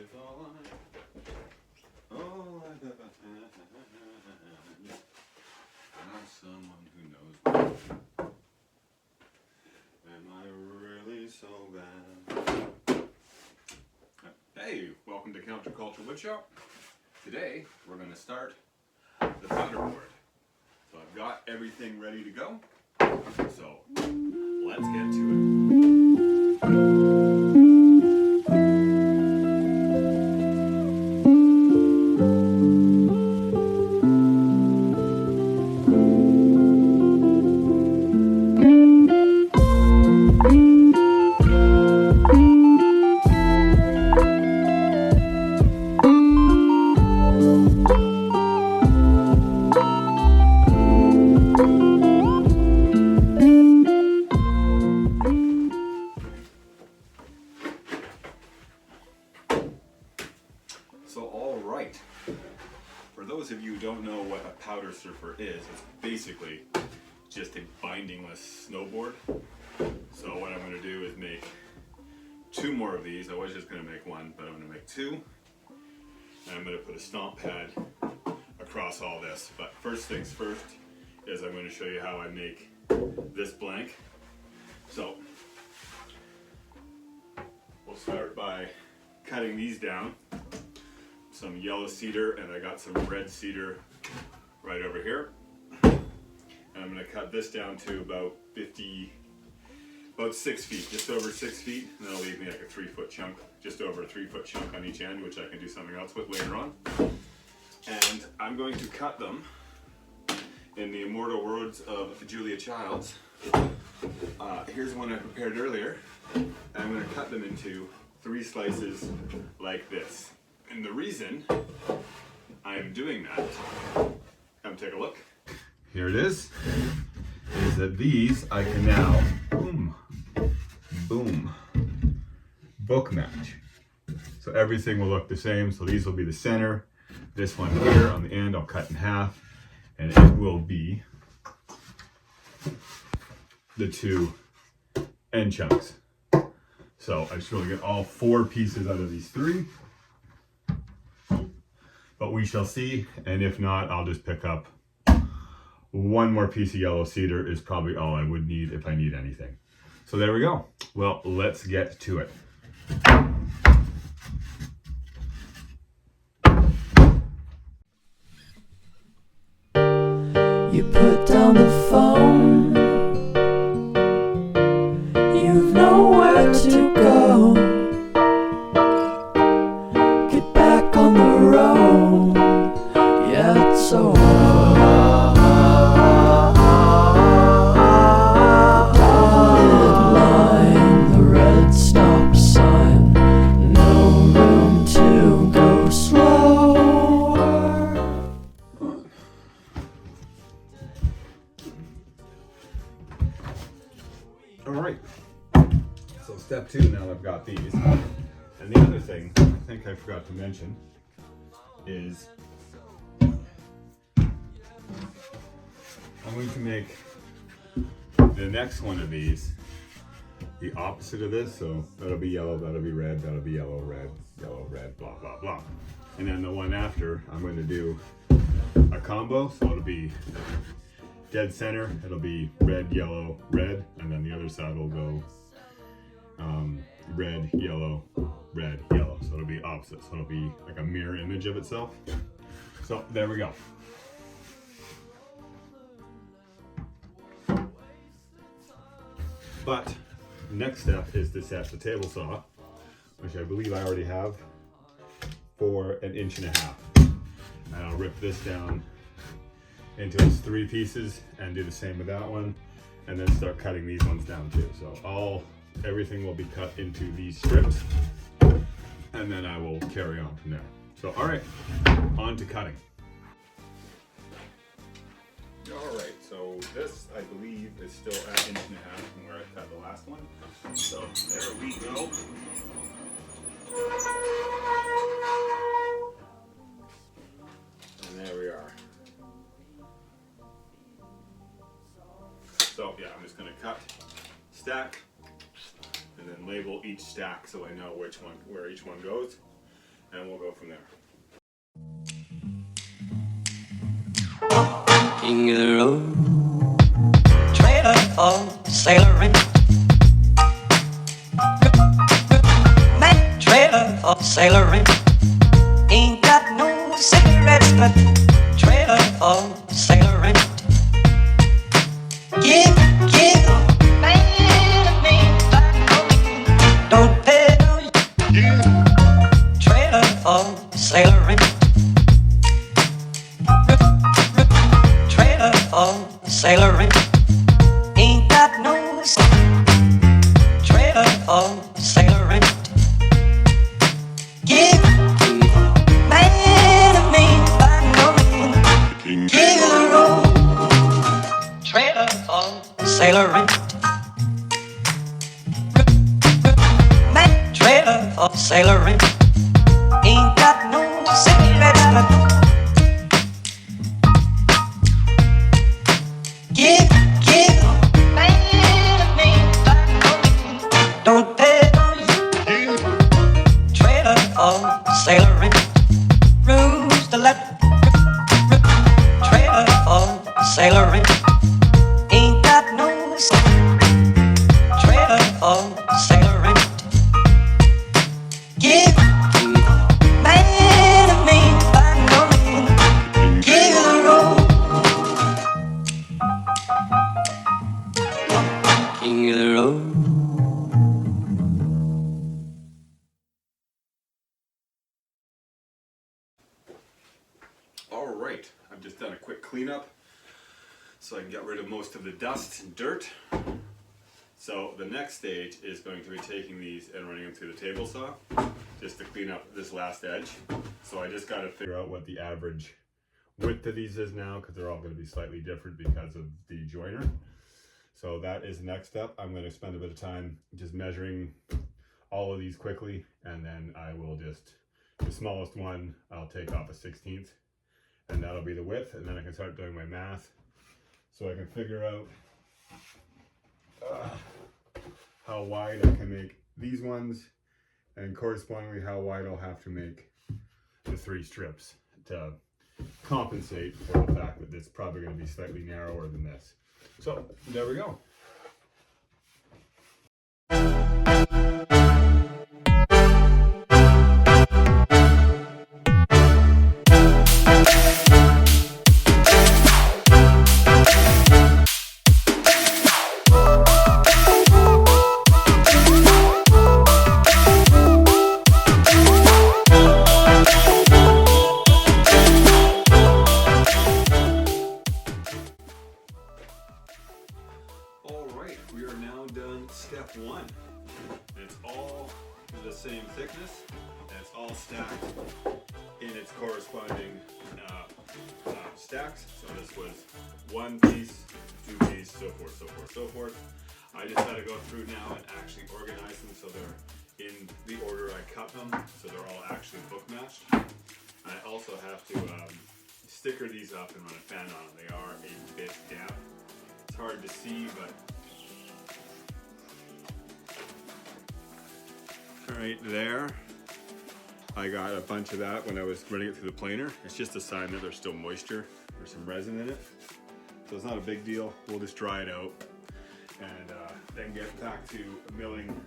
is all I've ever had. I'm someone who knows me. Am I really so bad? Hey, welcome to Counterculture Woodshop. Today we're going to start the powder board. So I've got everything ready to go. So let's get to it. So alright, for those of you who don't know what a powder surfer is, it's basically just a bindingless snowboard. So what I'm going to do is make two more of these. I was just going to make one, but I'm going to make two. And I'm going to put a stomp pad across all this. But first things first is I'm going to show you how I make this blank. So we'll start by cutting these down. Some yellow cedar, and I got some red cedar right over here. And I'm going to cut this down to about 6 feet, just over 6 feet, and that'll leave me like a 3-foot chunk, just over a 3-foot chunk on each end, which I can do something else with later on. And I'm going to cut them in the immortal words of Julia Childs. Here's one I prepared earlier, and I'm going to cut them into 3 slices like this. And the reason I'm doing that, come take a look. Here it is that these I can now, boom, book match. So everything will look the same. So these will be the center. This one here on the end I'll cut in half, and it will be the 2 end chunks. So I just really get all 4 pieces out of these 3. But we shall see, and if not, I'll just pick up 1 more piece of yellow cedar is probably all I would need if I need anything. So there we go. Well, let's get to it. You put down the phone, you've nowhere to go. Get back on the road, yeah, it's over. Dotted line, the red stop sign, no room to go slower. Alright, so step 2 now I've got these. And the other thing I think I forgot to mention is I'm going to make the next one of these the opposite of this. So that'll be yellow, that'll be red, that'll be yellow, red, blah, blah, blah. And then the one after, I'm going to do a combo. So it'll be dead center, it'll be red, yellow, red, and then the other side will go red, yellow, red, yellow. So it'll be opposite. So it'll be like a mirror image of itself. So there we go. But next step is to set the table saw, which I believe I already have, for 1.5 inches. And I'll rip this down into its 3 pieces and do the same with that one, and then start cutting these ones down too. So everything will be cut into these strips, and then I will carry on from there. So all right, on to cutting. All right, so this I believe is still at 1.5 inches from where I cut the last one. So there we go. And there we are. So yeah, I'm just going to cut, stack, and then label each stack so I know where each one goes. and we'll go from there. King of the road, trailer for sailoring. Man, trailer for sailoring. Ain't got no cigarettes, but trailer for sailoring. Give, man, a man, don't pay no. Trailer for sailoring. Trailer for sailoring. Ain't got no trailer for sailoring. Give, man, a man, by no man. King of the road. Trailer for sailoring. Man, trailer for sailoring. Ain't got no cigarettes, but give, man, a man, by no man. Don't pay no you. Trailer for sailoring. Rules to let. Trailer for sailoring. Ain't got no trailer for sailoring. Give, man, a man, by no man. King of the road. King of the road. All right, I've just done a quick cleanup so I can get rid of most of the dust and dirt. So the next stage is going to be taking these and running them through the table saw just to clean up this last edge. So I just got to figure out what the average width of these is now, because they're all going to be slightly different because of the joiner. So that is the next step. I'm going to spend a bit of time just measuring all of these quickly, and then I will just, the smallest one I'll take off a 16th, and that'll be the width, and then I can start doing my math so I can figure out how wide I can make these ones, and correspondingly how wide I'll have to make the 3 strips to compensate for the fact that it's probably going to be slightly narrower than this. So there we go. We are now done step 1. It's all the same thickness, and it's all stacked in its corresponding stacks. So this was 1 piece, 2 pieces, so forth, so forth, so forth. I just had to go through now and actually organize them so they're in the order I cut them, so they're all actually book matched. I also have to sticker these up and run a fan on them. They are a bit damp. It's hard to see, but right there, I got a bunch of that when I was running it through the planer. It's just a sign that there's still moisture. There's some resin in it, so it's not a big deal. We'll just dry it out and then get back to milling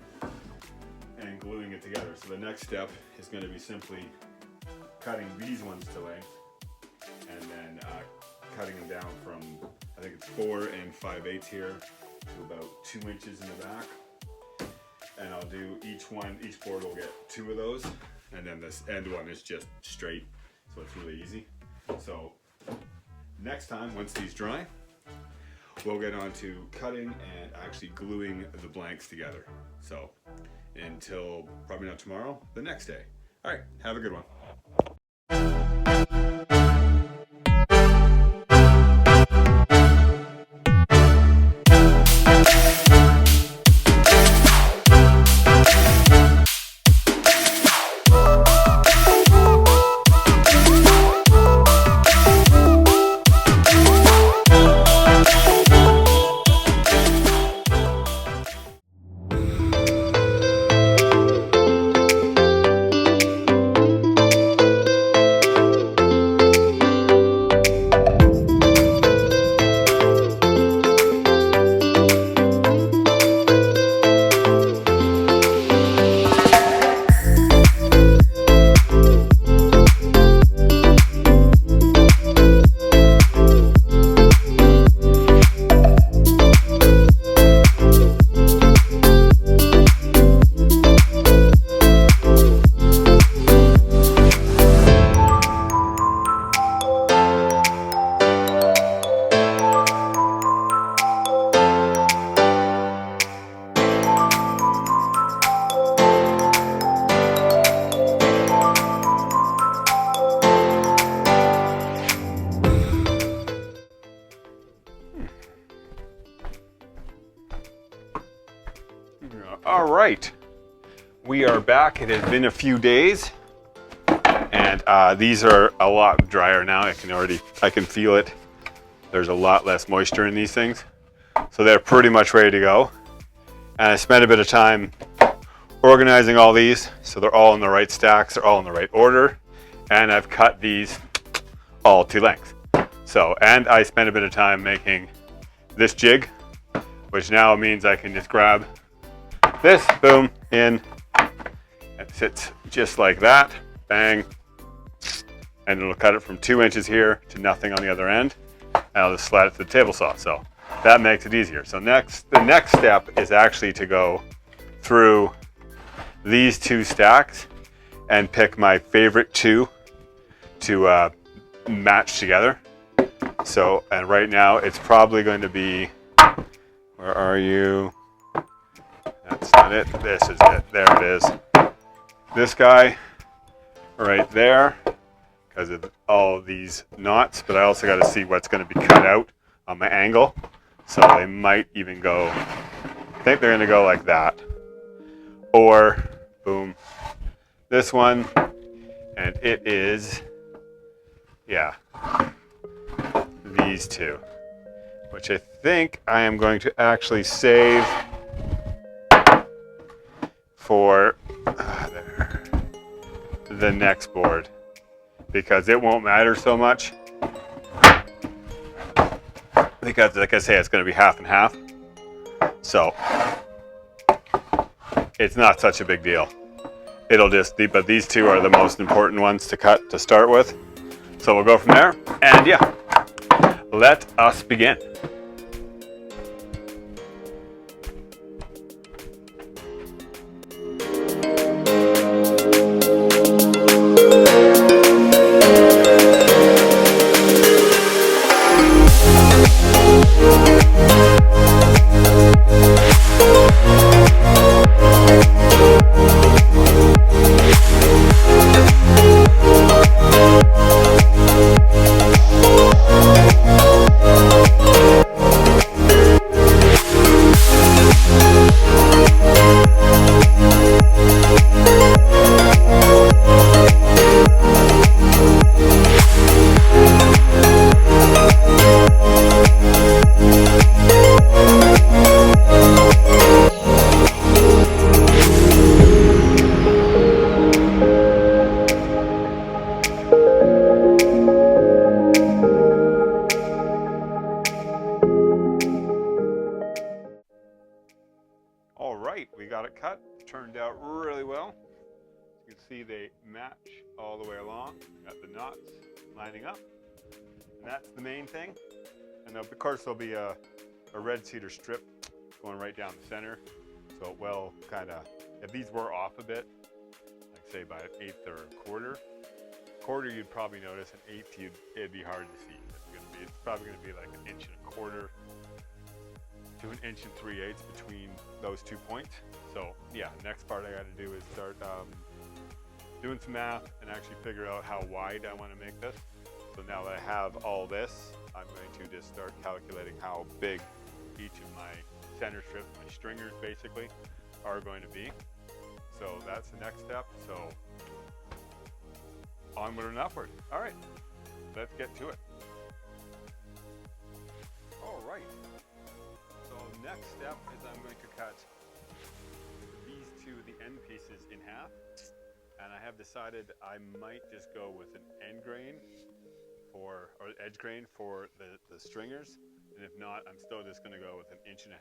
and gluing it together. So the next step is going to be simply cutting these ones to length and then cutting them down from, I think it's 4 5/8 here to about 2 inches in the back. And I'll do each board will get 2 of those, and then this end one is just straight, so it's really easy. So next time, once these dry, we'll get on to cutting and actually gluing the blanks together. So until probably not tomorrow, the next day. All right, have a good one. All right, we are back. It has been a few days, and these are a lot drier now. I can feel it. There's a lot less moisture in these things, so they're pretty much ready to go. And I spent a bit of time organizing all these, so they're all in the right stacks, they're all in the right order, and I've cut these all to length. So, and I spent a bit of time making this jig, which now means I can just grab this, boom, in. It sits just like that, bang, and it'll cut it from 2 inches here to nothing on the other end, and I'll just slide it to the table saw. So that makes it easier. So the next step is actually to go through these two stacks and pick my favorite two to match together. So, and right now it's probably going to be, where are you? That's not it. This is it. There it is. This guy right there, because of all of these knots, but I also got to see what's going to be cut out on my angle. So they might even go, I think they're going to go like that. Or, boom, this one, and it is, yeah, these two, which I think I am going to actually save for the next board, because it won't matter so much, because like I say, it's going to be half and half, so it's not such a big deal. It'll just be, but these two are the most important ones to cut to start with, so we'll go from there. And yeah, let us begin. All right, we got it cut. Turned out really well. You can see they match all the way along. Got the knots lining up, and that's the main thing. And of course there'll be a red cedar strip going right down the center. So it will kind of, if these were off a bit, like say by an eighth or a quarter you'd probably notice. An eighth it'd be hard to see. It's probably going to be like 1.25 inches to 1 3/8 inches between those 2 points. So yeah, next part I got to do is start doing some math and actually figure out how wide I want to make this. So now that I have all this, I'm going to just start calculating how big each of my center strips, my stringers basically, are going to be. So that's the next step. So onward and upward. All right, let's get to it. All right. So next step is I'm going to cut these two, the end pieces, in half. And I have decided I might just go with an end grain or edge grain for the stringers. And if not, I'm still just going to go with 1.5 inches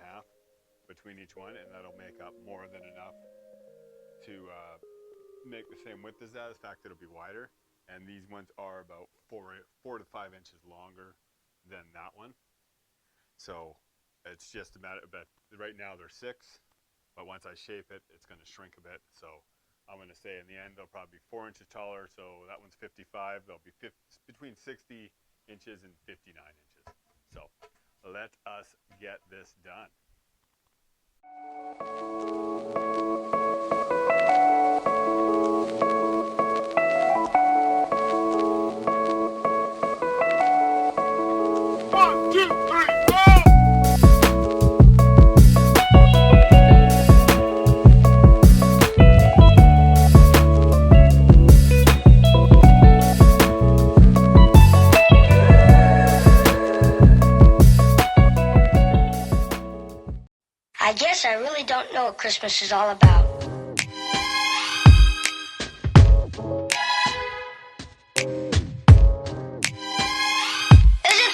between each one, and that'll make up more than enough to make the same width as that. In fact, it'll be wider. And these ones are about 4 to 5 inches longer than that one. So it's just a matter, but right now they're 6, but once I shape it, it's going to shrink a bit. So I'm going to say in the end, they'll probably be 4 inches taller. So that one's 55. They'll be between 60 inches and 59 inches. So let us get this done. I guess I really don't know what Christmas is all about. Isn't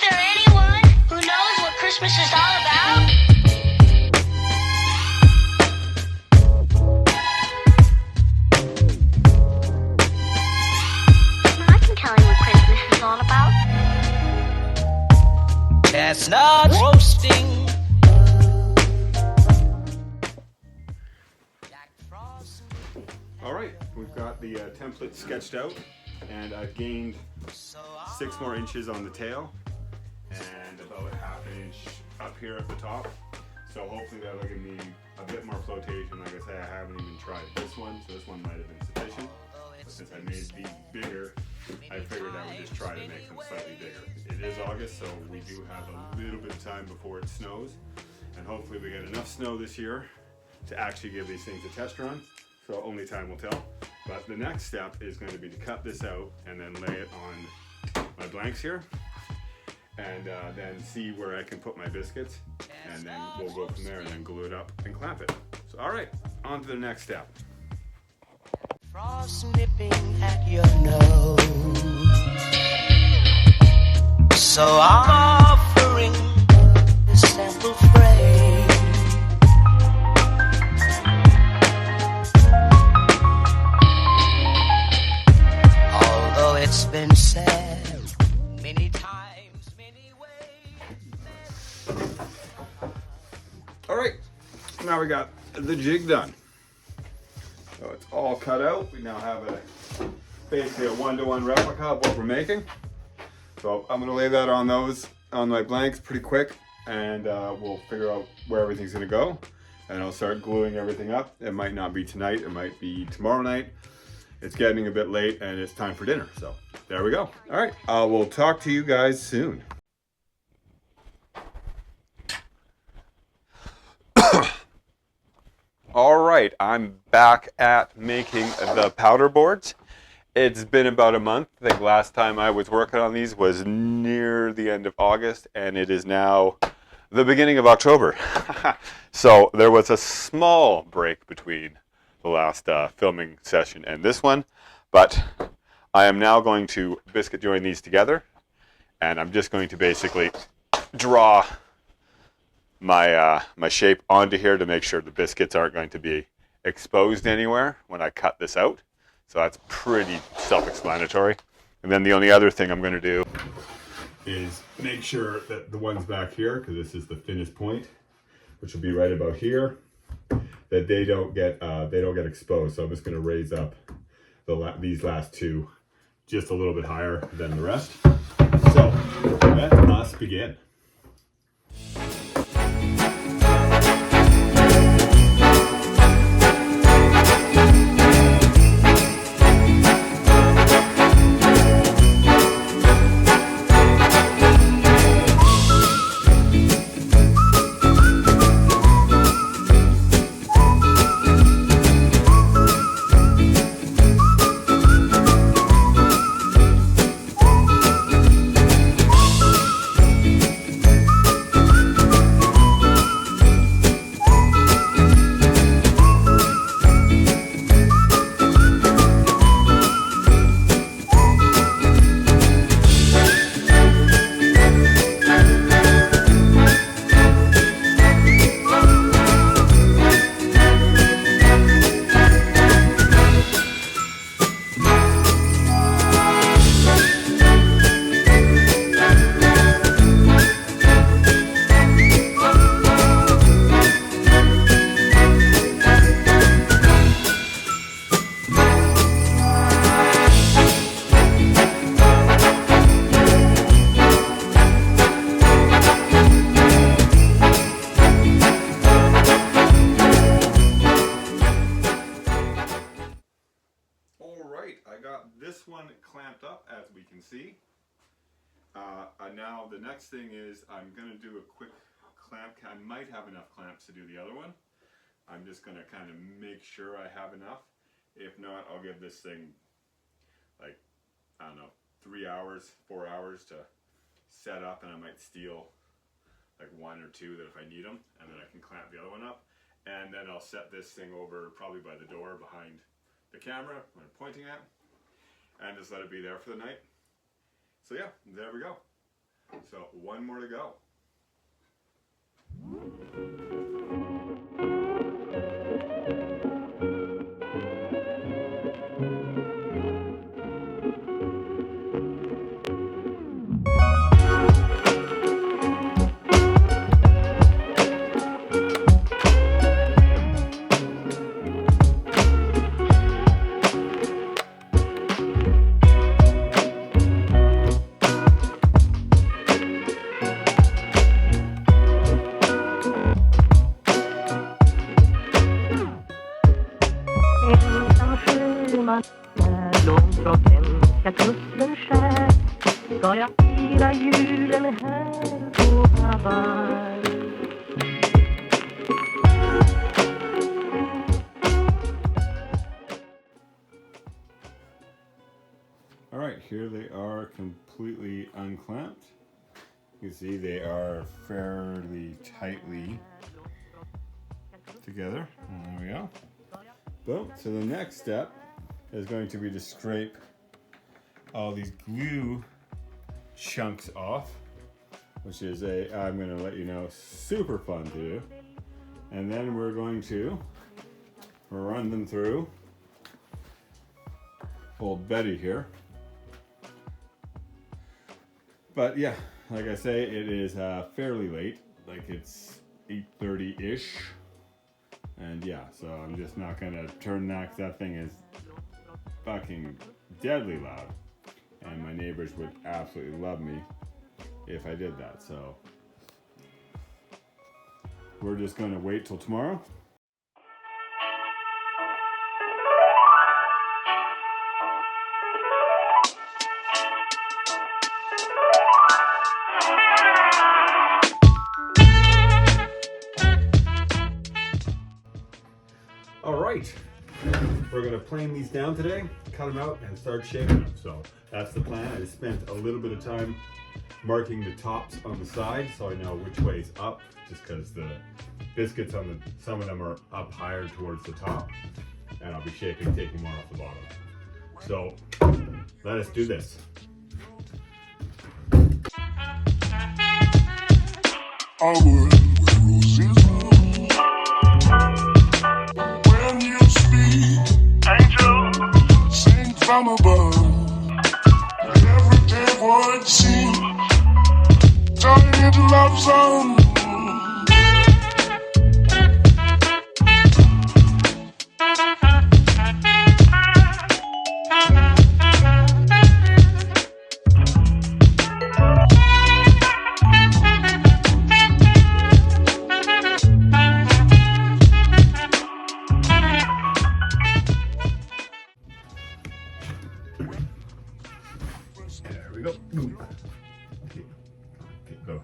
there anyone who knows what Christmas is all about? I can tell you what Christmas is all about. Chestnuts roasting. All right, we've got the template sketched out, and I've gained 6 more inches on the tail and about half an inch up here at the top. So hopefully that'll give me a bit more flotation. Like I say, I haven't even tried this one, so this one might have been sufficient. But since I made these bigger, I figured I would just try to make them slightly bigger. It is August, so we do have a little bit of time before it snows. And hopefully we get enough snow this year to actually give these things a test run. So only time will tell. But the next step is going to be to cut this out and then lay it on my blanks here. And then see where I can put my biscuits. And then we'll go from there and then glue it up and clamp it. So all right, on to the next step. Frost nipping at your nose. So offering the sample phrase. Although it's been said many times, many ways. All right, now we got the jig done. So it's all cut out. We now have basically a 1-to-1 replica of what we're making. So I'm gonna lay that on my blanks pretty quick, and we'll figure out where everything's gonna go. And I'll start gluing everything up. It might not be tonight, it might be tomorrow night. It's getting a bit late and it's time for dinner. So there we go. All right, we'll talk to you guys soon. All right, I'm back at making the powder boards. It's been about a month. I think last time I was working on these was near the end of August, and it is now the beginning of October. So there was a small break between the last filming session and this one, but I am now going to biscuit join these together, and I'm just going to basically draw my my shape onto here to make sure the biscuits aren't going to be exposed anywhere when I cut this out. So that's pretty self-explanatory. And then the only other thing I'm going to do is make sure that the ones back here, because this is the thinnest point, which will be right about here, that they don't get exposed. So I'm just going to raise up these last two just a little bit higher than the rest. So let us begin. Clamped up, as we can see. Now the next thing is I'm going to do a quick clamp. I might have enough clamps to do the other one. I'm just going to kind of make sure I have enough. If not, I'll give this thing like, I don't know, 3 hours, 4 hours to set up, and I might steal like 1 or 2 that if I need them, and then I can clamp the other one up. And then I'll set this thing over probably by the door behind the camera when I'm pointing at, and just let it be there for the night. So yeah, there we go. So 1 more to go. När långtråkiga kusten skär ska jag fira julen här på Hawaii. All right, here they are completely unclamped. You can see they are fairly tightly together. And there we go. Boom. So the next step is going to be to scrape all these glue chunks off, which is I'm going to let you know, super fun to do. And then we're going to run them through old Betty here. But yeah, like I say, it is fairly late, like it's 8:30-ish. And yeah, so I'm just not gonna turn that, 'cause that thing is fucking deadly loud. And my neighbors would absolutely love me if I did that, so we're just gonna wait till tomorrow. All right, we're gonna plane these down today, cut them out, and start shaping them. So that's the plan. I spent a little bit of time marking the tops on the side so I know which way's up, just because the biscuits on some of them are up higher towards the top, and I'll be shaping, taking more off the bottom. So let us do this. I would wear roses when you speak, angel, sing from above. Everyday word seems turning into love song. There we go. Okay, go.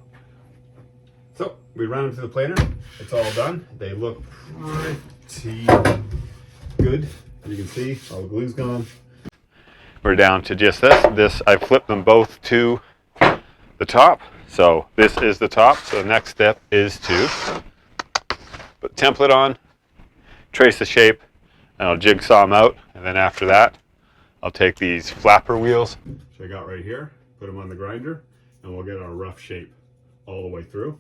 So we ran them through the planer. It's all done. They look pretty good. As you can see, all the glue's gone. We're down to just this. I flipped them both to the top. So this is the top. So the next step is to put the template on, trace the shape, and I'll jigsaw them out. And then after that, I'll take these flapper wheels, which I got right here, put them on the grinder, and we'll get our rough shape all the way through.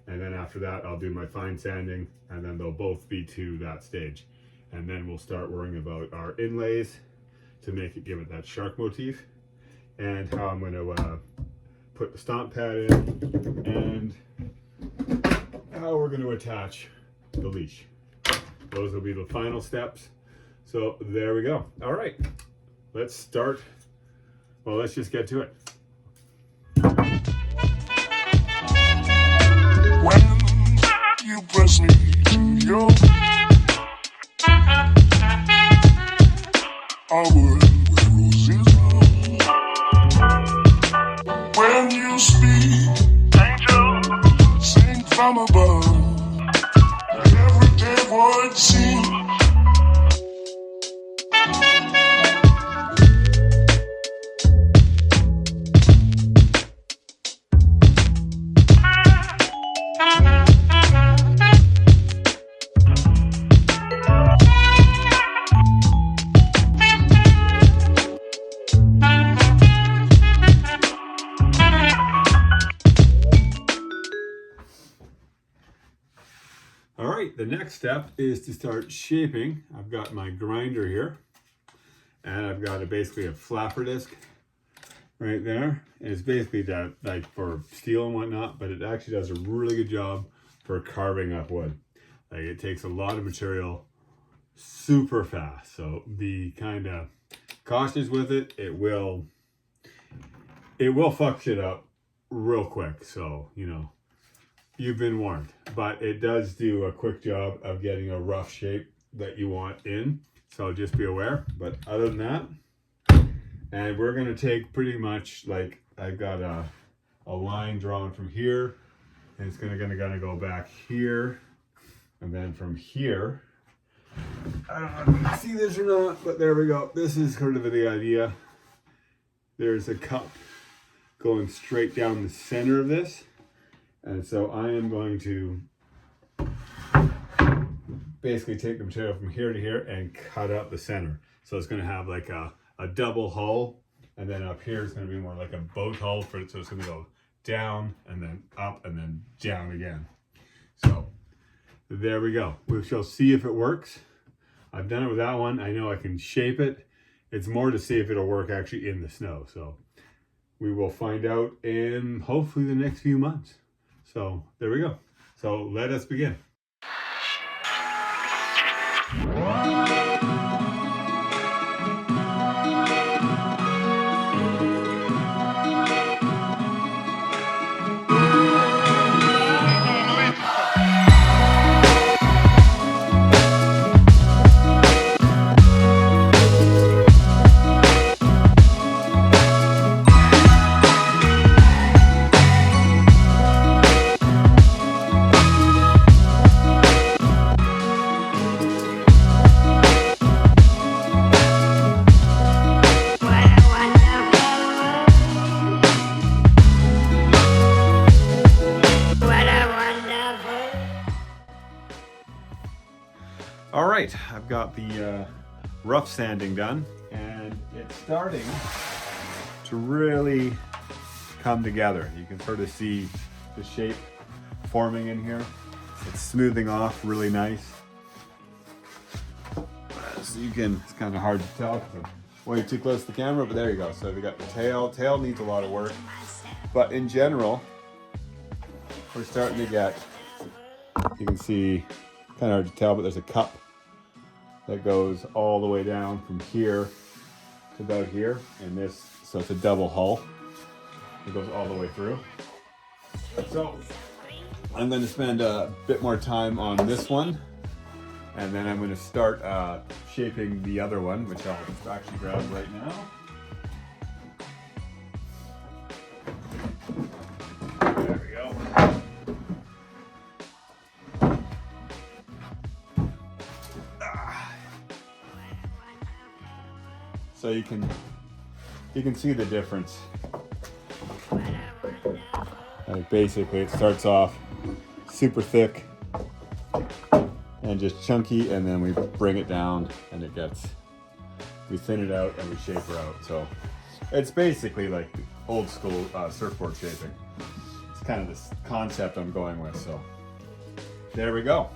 And then after that, I'll do my fine sanding, and then they'll both be to that stage. And then we'll start worrying about our inlays to make it, give it that shark motif, and how I'm going to put the stomp pad in, and how we're going to attach the leash. Those will be the final steps. So there we go. All right, let's start. Well, let's just get to it. When you press me to your I would wear roses when you speak, angel, sing from above. Everyday word seems All right, the next step is to start shaping. I've got my grinder here, and I've got basically a flapper disc right there. And it's basically that, like, for steel and whatnot, but it actually does a really good job for carving up wood. Like, it takes a lot of material super fast, so be kind of cautious with it. It will fuck shit up real quick, so you know, you've been warned. But it does do a quick job of getting a rough shape that you want in, so just be aware. But other than that, and we're gonna take pretty much, like, I've got a line drawn from here, and it's gonna go back here, and then from here, I don't know if you can see this or not, but there we go. This is sort of the idea. There's a cup going straight down the center of this, and so I am going to basically take the material from here to here and cut out the center. So it's going to have like a double hull, and then up here it's going to be more like a boat hull for it. So it's going to go down and then up and then down again. So there we go. We shall see if it works. I've done it with that one. I know I can shape it. It's more to see if it'll work actually in the snow. So we will find out in hopefully the next few months. So there we go. So let us begin. All right, I've got the rough sanding done, and it's starting to really come together. You can sort of see the shape forming in here. It's smoothing off really nice. So you can, it's kind of hard to tell because I'm way too close to the camera, but there you go. So we got the tail. Tail needs a lot of work, but in general, we're starting to get, you can see, kind of hard to tell, but there's a cup that goes all the way down from here to about here, and this, so it's a double hull. It goes all the way through. So I'm going to spend a bit more time on this one, and then I'm going to start shaping the other one, which I'll actually grab right now. There we go. So you can see the difference. Like basically, it starts off super thick and just chunky, and then we bring it down, and we thin it out and we shape her out. So it's basically like old school surfboard shaping. It's kind of this concept I'm going with. So there we go.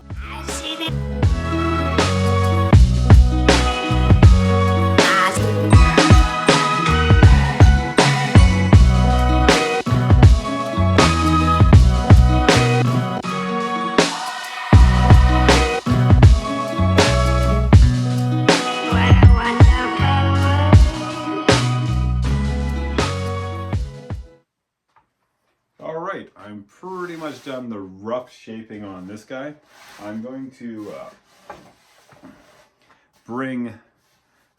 I'm pretty much done the rough shaping on this guy. I'm going to bring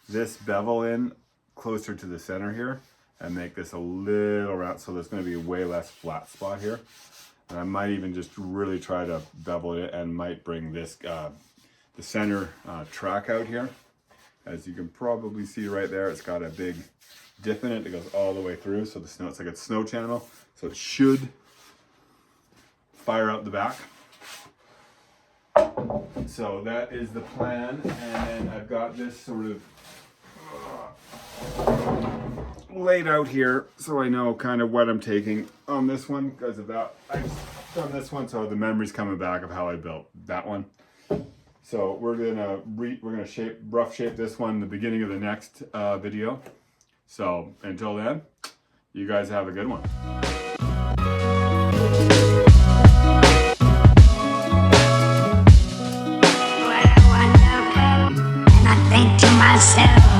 this bevel in closer to the center here and make this a little round, so there's going to be way less flat spot here. And I might even just really try to bevel it and might bring this the center track out here. As you can probably see right there, it's got a big dip in it that goes all the way through, so the snow, it's like a snow channel, so it should fire out the back. So that is the plan, and then I've got this sort of laid out here so I know kind of what I'm taking on this one. Because of that, I on this one, so the memory's coming back of how I built that one. So we're gonna rough shape this one in the beginning of the next video. So until then, you guys have a good one. What I wonder, and I think to myself.